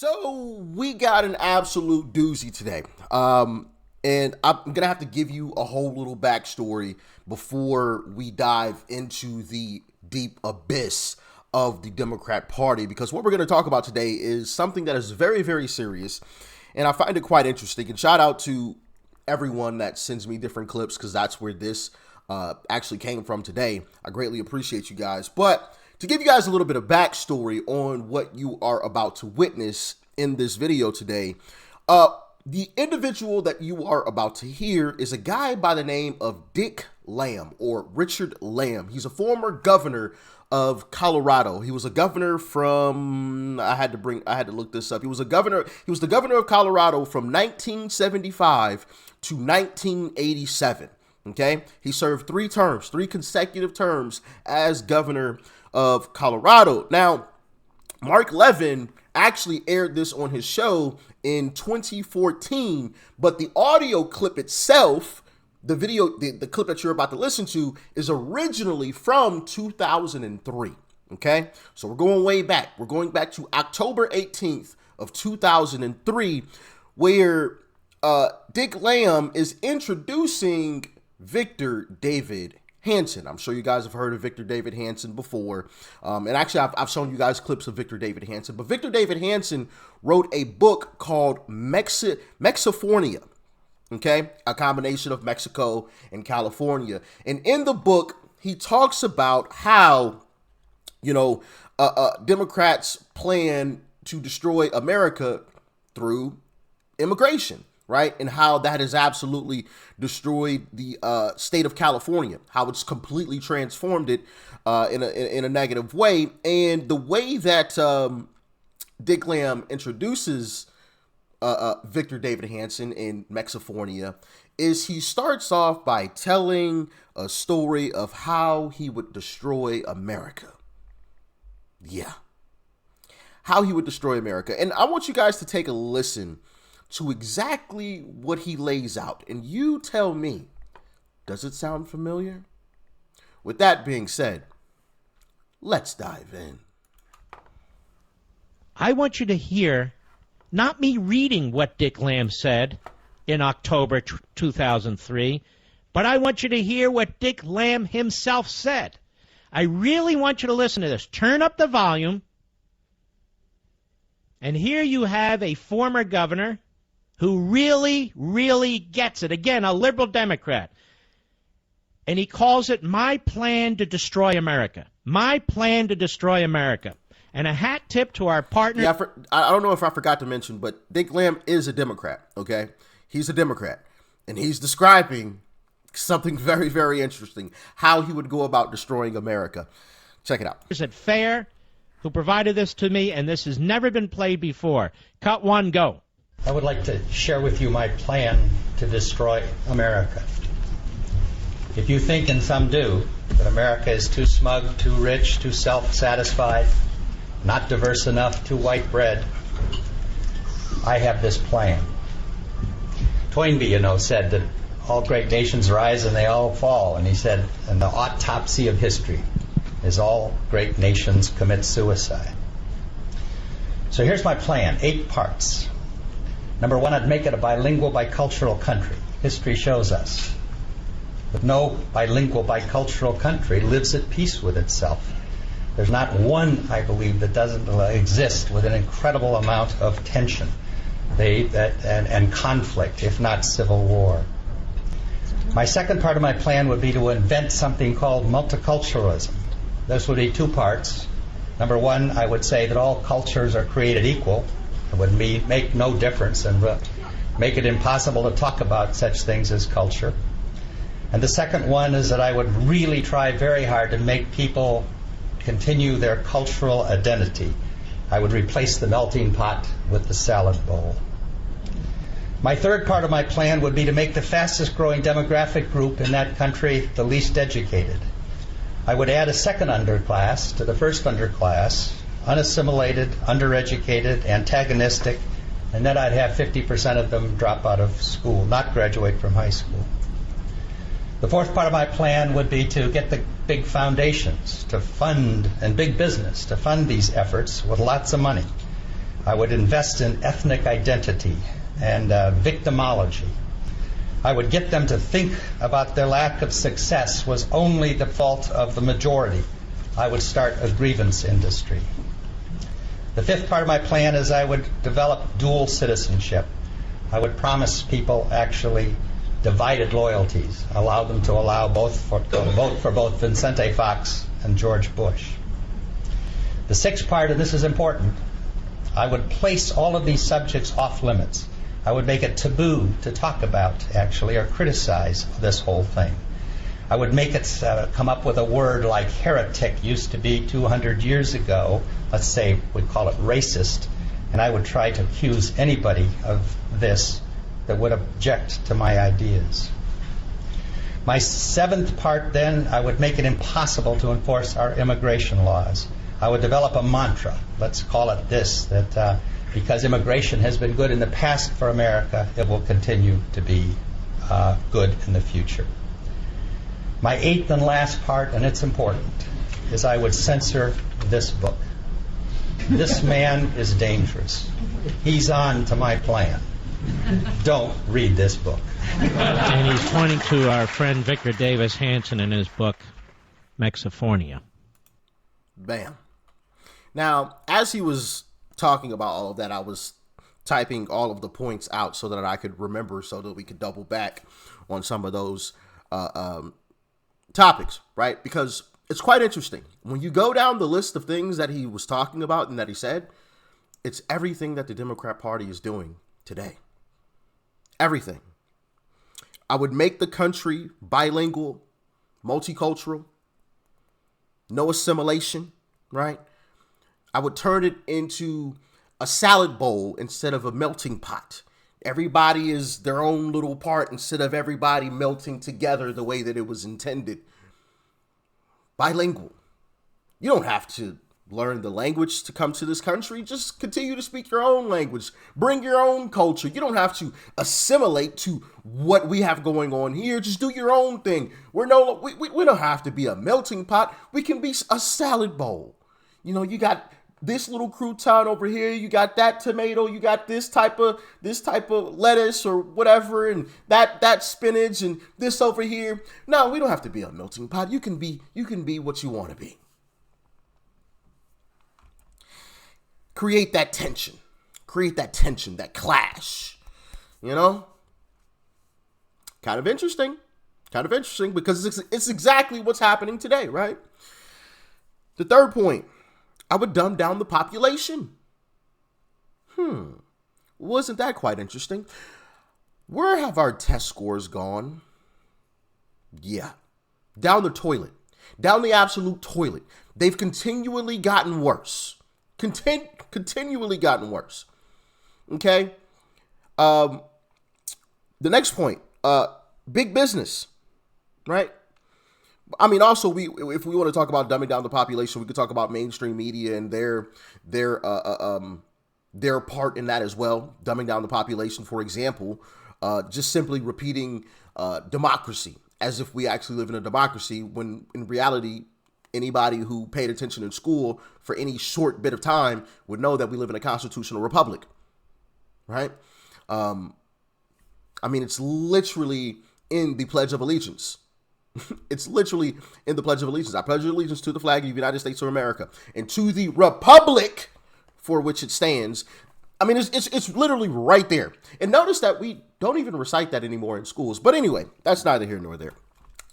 So we got an absolute doozy today. And I'm going to have to give you a whole little backstory before we dive into the deep abyss of the Democrat Party, because what we're going to talk about today is something that is very, very serious. And I find it quite interesting. And shout out to everyone that sends me different clips, because that's where this actually came from today. I greatly appreciate you guys. But to give you guys a little bit of backstory on what you are about to witness in this video today, the individual that you are about to hear is a guy by the name of Dick Lamm, or Richard Lamm. He's a former governor of Colorado. He was a governor from, I had to look this up. He was the governor of Colorado from 1975 to 1987. Okay. He served three consecutive terms as governor of Colorado. Now, Mark Levin actually aired this on his show in 2014, but the audio clip itself, the clip that you're about to listen to, is originally from 2003. Okay, so we're going way back. We're going back to October 18th of 2003, where Dick Lamm is introducing Victor David Hanson. I'm sure you guys have heard of Victor David Hanson before. And actually, I've shown you guys clips of Victor David Hanson. But Victor David Hanson wrote a book called Mexifornia. Okay? A combination of Mexico and California. And in the book, he talks about how, Democrats plan to destroy America through immigration. Right? And how that has absolutely destroyed the state of California, how it's completely transformed it in a negative way. And the way that Dick Lamm introduces Victor David Hanson in Mexifornia is he starts off by telling a story of how he would destroy America. Yeah. How he would destroy America. And I want you guys to take a listen to exactly what he lays out. And you tell me, does it sound familiar? With that being said, let's dive in. I want you to hear, not me reading what Dick Lamm said in October 2003, but I want you to hear what Dick Lamm himself said. I really want you to listen to this. Turn up the volume. And here you have a former governor who really, really gets it. Again, a liberal Democrat. And he calls it my plan to destroy America. My plan to destroy America. And a hat tip to our partner. Yeah, I don't know if I forgot to mention, but Dick Lamm is a Democrat, okay? He's a Democrat. And he's describing something very, very interesting, how he would go about destroying America. Check it out. Is it fair? Who provided this to me, and this has never been played before. Cut one, go. I would like to share with you my plan to destroy America. If you think, and some do, that America is too smug, too rich, too self-satisfied, not diverse enough, too white bread, I have this plan. Toynbee, said that all great nations rise and they all fall. And he said, and the autopsy of history is all great nations commit suicide. So here's my plan, 8 parts. Number 1, I'd make it a bilingual, bicultural country. History shows us that no bilingual, bicultural country lives at peace with itself. There's not one, I believe, that doesn't exist with an incredible amount of tension and conflict, if not civil war. My second part of my plan would be to invent something called multiculturalism. This would be 2 parts. Number 1, I would say that all cultures are created equal. It would make no difference and make it impossible to talk about such things as culture. And the second one is that I would really try very hard to make people continue their cultural identity. I would replace the melting pot with the salad bowl. My third part of my plan would be to make the fastest growing demographic group in that country the least educated. I would add a second underclass to the first underclass, unassimilated, undereducated, antagonistic, and then I'd have 50% of them drop out of school, not graduate from high school. The fourth part of my plan would be to get the big foundations to fund, and big business to fund these efforts with lots of money. I would invest in ethnic identity and victimology. I would get them to think about their lack of success was only the fault of the majority. I would start a grievance industry. The fifth part of my plan is I would develop dual citizenship. I would promise people actually divided loyalties, allow them to vote for both Vicente Fox and George Bush. The sixth part, and this is important, I would place all of these subjects off limits. I would make it taboo to talk about, actually, or criticize this whole thing. I would make it come up with a word like heretic used to be 200 years ago. Let's say we'd call it racist. And I would try to accuse anybody of this that would object to my ideas. My seventh part, then, I would make it impossible to enforce our immigration laws. I would develop a mantra, let's call it this, that because immigration has been good in the past for America, it will continue to be good in the future. My eighth and last part, and it's important, is I would censor this book. This man is dangerous. He's on to my plan. Don't read this book. And he's pointing to our friend Victor Davis Hanson in his book, Mexifornia. Bam. Now, as he was talking about all of that, I was typing all of the points out so that I could remember, so that we could double back on some of those topics, right? Because it's quite interesting. When you go down the list of things that he was talking about and that he said, it's everything that the Democrat Party is doing today. Everything. I would make the country bilingual, multicultural, no assimilation, right? I would turn it into a salad bowl instead of a melting pot. Everybody is their own little part instead of everybody melting together the way that it was intended. Bilingual. You don't have to learn the language to come to this country. Just continue to speak your own language. Bring your own culture. You don't have to assimilate to what we have going on here. Just do your own thing. We don't have to be a melting pot. We can be a salad bowl. You know, you got this little crouton over here, you got that tomato, you got this type of lettuce or whatever, and that spinach, and this over here. No, we don't have to be a melting pot. You can be what you want to be. Create that tension, that clash. You know, kind of interesting because it's exactly what's happening today, right? The third point. I would dumb down the population. Wasn't that quite interesting? Where have our test scores gone? Yeah, down the toilet. Down the absolute toilet. They've continually gotten worse. Continually gotten worse. Okay? The next point. Big business. Right? I mean, also, if we want to talk about dumbing down the population, we could talk about mainstream media and their part in that as well. Dumbing down the population, for example, just simply repeating democracy as if we actually live in a democracy, when in reality, anybody who paid attention in school for any short bit of time would know that we live in a constitutional republic, right? I mean, it's literally in the Pledge of Allegiance. It's literally in the Pledge of Allegiance. I pledge allegiance to the flag of the United States of America and to the republic for which it stands. I mean, it's literally right there. And notice that we don't even recite that anymore in schools. But anyway, that's neither here nor there.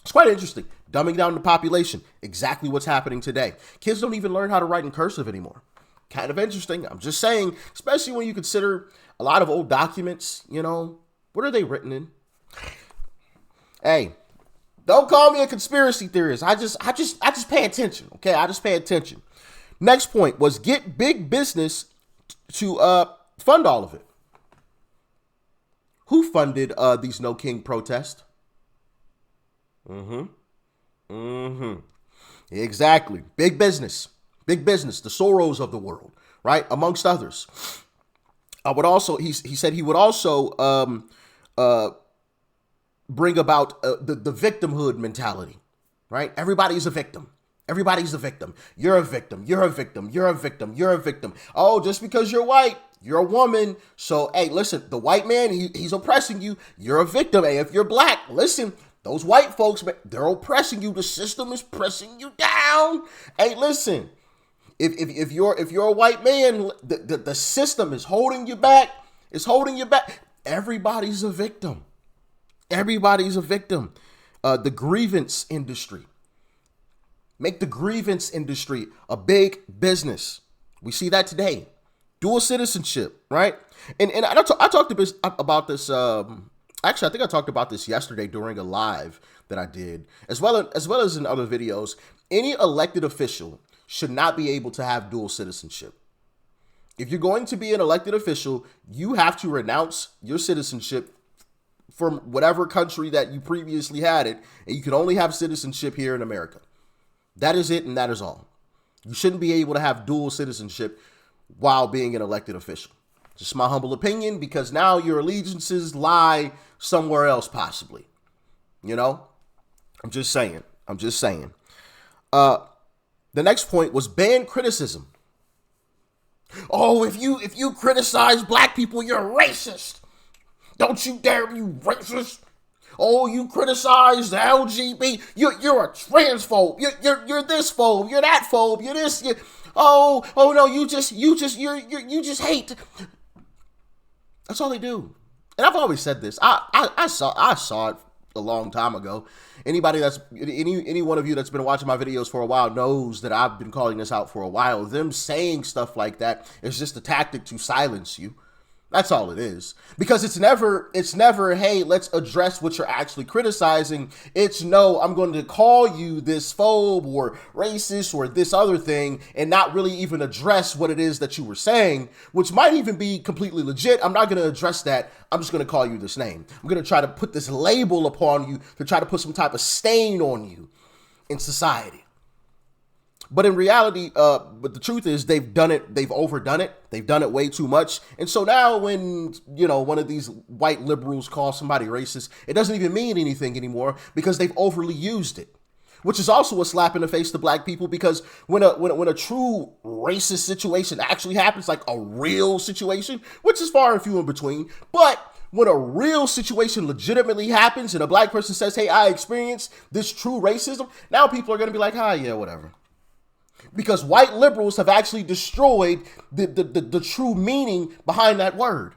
It's quite interesting. Dumbing down the population. Exactly what's happening today. Kids don't even learn how to write in cursive anymore. Kind of interesting. I'm just saying, especially when you consider a lot of old documents, you know, what are they written in? Hey, don't call me a conspiracy theorist. I just pay attention. Okay, I just pay attention. Next point was get big business to fund all of it. Who funded these No King protests? Exactly. Big business. Big business. The Soros of the world, right? Amongst others. I would also. He said he would also bring about the victimhood mentality, right? Everybody's a victim. Everybody's a victim. You're a victim. You're a victim. You're a victim. You're a victim. Oh, just because you're white, you're a woman. So, hey, listen, the white man, he's oppressing you. You're a victim. Hey, if you're black, listen, those white folks, they're oppressing you. The system is pressing you down. Hey, listen, if you're a white man, the system is holding you back. It's holding you back. Everybody's a victim. Everybody's a victim. The grievance industry. Make the grievance industry a big business. We see that today. Dual citizenship, right? And I talked about this. Actually, I think I talked about this yesterday during a live that I did, as well as in other videos. Any elected official should not be able to have dual citizenship. If you're going to be an elected official, you have to renounce your citizenship from whatever country that you previously had it, and you can only have citizenship here in America. That is it, and that is all. You shouldn't be able to have dual citizenship while being an elected official. Just my humble opinion, because now your allegiances lie somewhere else, possibly. You know? I'm just saying. The next point was ban criticism. Oh, if you criticize black people, you're racist. Don't you dare, you racist. Oh, you criticize the LGBT. You're a transphobe. You're this phobe. You're that phobe. You're this. Oh no, you just hate. That's all they do. And I've always said this. I saw it a long time ago. Any one of you that's been watching my videos for a while knows that I've been calling this out for a while. Them saying stuff like that is just a tactic to silence you. That's all it is. Because it's never, hey, let's address what you're actually criticizing. It's no, I'm going to call you this phobe or racist or this other thing and not really even address what it is that you were saying, which might even be completely legit. I'm not going to address that. I'm just going to call you this name. I'm going to try to put this label upon you to try to put some type of stain on you in society. But in reality, but the truth is they've done it. They've overdone it. They've done it way too much. And so now when, one of these white liberals calls somebody racist, it doesn't even mean anything anymore because they've overly used it, which is also a slap in the face to black people, because when a true racist situation actually happens, like a real situation, which is far and few in between, but when a real situation legitimately happens and a black person says, hey, I experienced this true racism, now people are going to be like, yeah, whatever. Because white liberals have actually destroyed the true meaning behind that word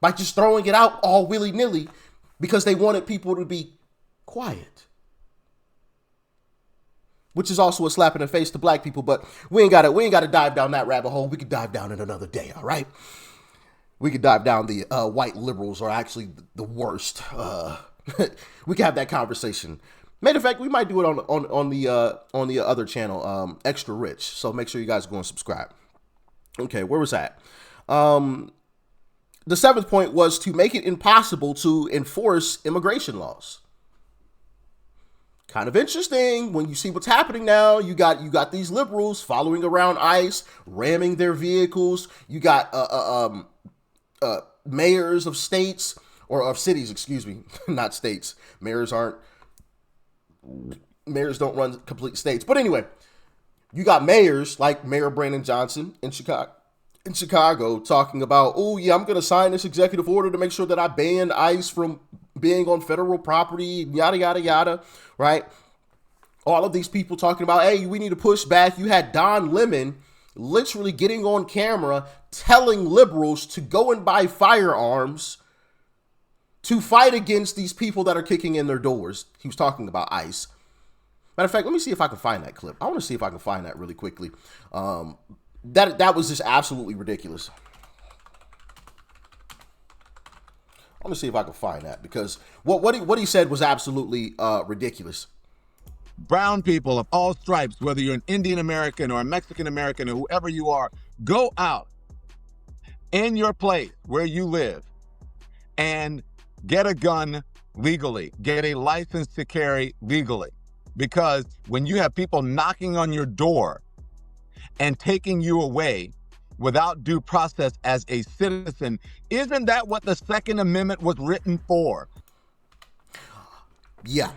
by just throwing it out all willy-nilly because they wanted people to be quiet. Which is also a slap in the face to black people, but we ain't gotta dive down that rabbit hole. We could dive down it another day, all right? We could dive down the white liberals are actually the worst. We can have that conversation. Matter of fact, we might do it on the other channel, Extra Rich. So make sure you guys go and subscribe. Okay, where was that? The seventh point was to make it impossible to enforce immigration laws. Kind of interesting when you see what's happening now. You got these liberals following around ICE, ramming their vehicles. You got mayors of states or of cities, excuse me, not states. Mayors don't run complete states. But anyway, you got mayors like Mayor Brandon Johnson in Chicago talking about, oh yeah, I'm going to sign this executive order to make sure that I ban ICE from being on federal property, yada, yada, yada, right? All of these people talking about, hey, we need to push back. You had Don Lemon literally getting on camera telling liberals to go and buy firearms to fight against these people that are kicking in their doors. He was talking about ICE. Matter of fact, let me see if I can find that clip. I want to see if I can find that really quickly. That was just absolutely ridiculous. Let me see if I can find that, because what he said was absolutely ridiculous. Brown people of all stripes, whether you're an Indian American or a Mexican American or whoever you are, go out in your place where you live and get a gun legally, get a license to carry legally. Because when you have people knocking on your door and taking you away without due process as a citizen, isn't that what the Second Amendment was written for? Yeah.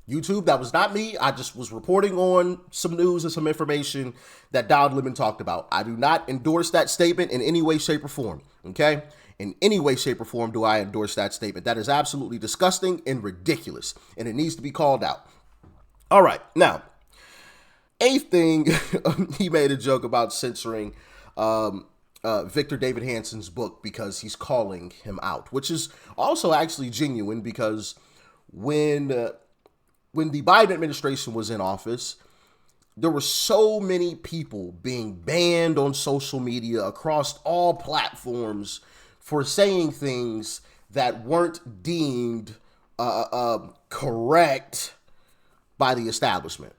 YouTube, that was not me. I just was reporting on some news and some information that Don Lemon talked about. I do not endorse that statement in any way, shape, or form. Okay? In any way, shape, or form do I endorse that statement. That is absolutely disgusting and ridiculous, and it needs to be called out. All right. Now, eighth thing, he made a joke about censoring Victor David Hanson's book because he's calling him out, which is also actually genuine because when the Biden administration was in office, there were so many people being banned on social media across all platforms for saying things that weren't deemed correct by the establishment.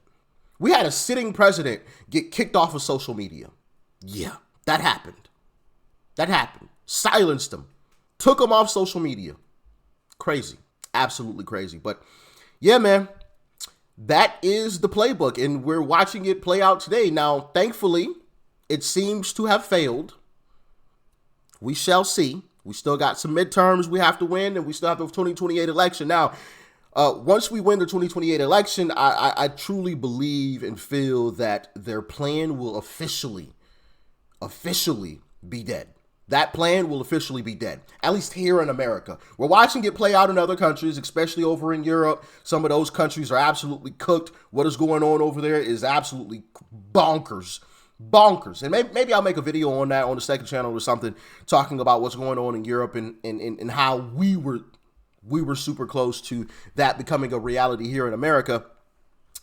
We had a sitting president get kicked off of social media. Yeah, that happened. That happened. Silenced him. Took him off social media. Crazy. Absolutely crazy. But yeah, man, that is the playbook, and we're watching it play out today. Now, thankfully, it seems to have failed. We shall see. We still got some midterms we have to win, and we still have the 2028 election. Now, once we win the 2028 election, I truly believe and feel that their plan will officially be dead. That plan will officially be dead, at least here in America. We're watching it play out in other countries, especially over in Europe. Some of those countries are absolutely cooked. What is going on over there is absolutely bonkers. Bonkers. And maybe I'll make a video on that on the second channel or something, talking about what's going on in Europe and how we were super close to that becoming a reality here in America.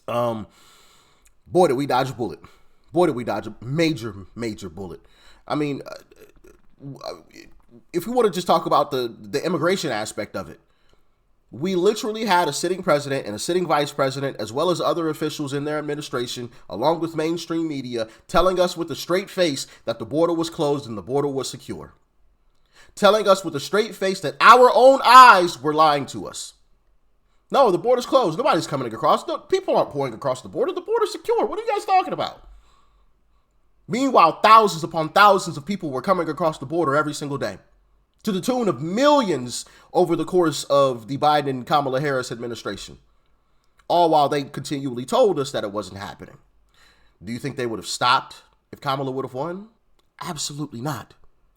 Boy, did we dodge a bullet. Boy, did we dodge a major, major bullet. I mean, if we want to just talk about the immigration aspect of it, we literally had a sitting president and a sitting vice president, as well as other officials in their administration, along with mainstream media, telling us with a straight face that the border was closed and the border was secure. Telling us with a straight face that our own eyes were lying to us. No, the border's closed. Nobody's coming across. No, people aren't pouring across the border. The border's secure. What are you guys talking about? Meanwhile, thousands upon thousands of people were coming across the border every single day, to the tune of millions over the course of the Biden and Kamala Harris administration, all while they continually told us that it wasn't happening. Do you think they would have stopped if Kamala would have won? Absolutely not.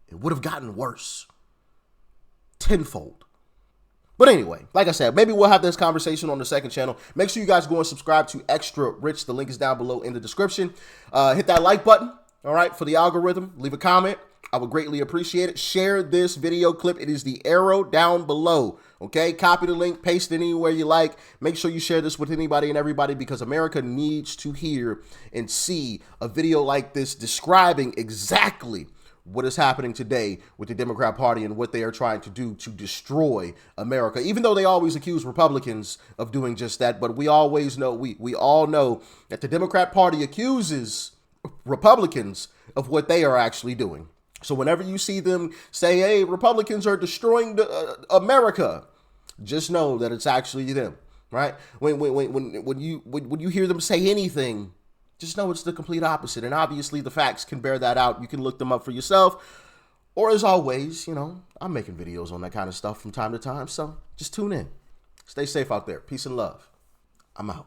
It would have gotten worse. Tenfold. But anyway, like I said, maybe we'll have this conversation on the second channel. Make sure you guys go and subscribe to Extra Rich. The link is down below in the description. Hit that like button, all right, for the algorithm. Leave a comment. I would greatly appreciate it. Share this video clip. It is the arrow down below, okay? Copy the link, paste it anywhere you like. Make sure you share this with anybody and everybody, because America needs to hear and see a video like this describing exactly what is happening today with the Democrat Party and what they are trying to do to destroy America, even though they always accuse Republicans of doing just that. But we always know, we all know that the Democrat Party accuses Republicans of what they are actually doing. So whenever you see them say, hey, Republicans are destroying America, just know that it's actually them, right? When you hear them say anything, just know it's the complete opposite. And obviously the facts can bear that out. You can look them up for yourself. Or as always, you know, I'm making videos on that kind of stuff from time to time. So just tune in. Stay safe out there. Peace and love. I'm out.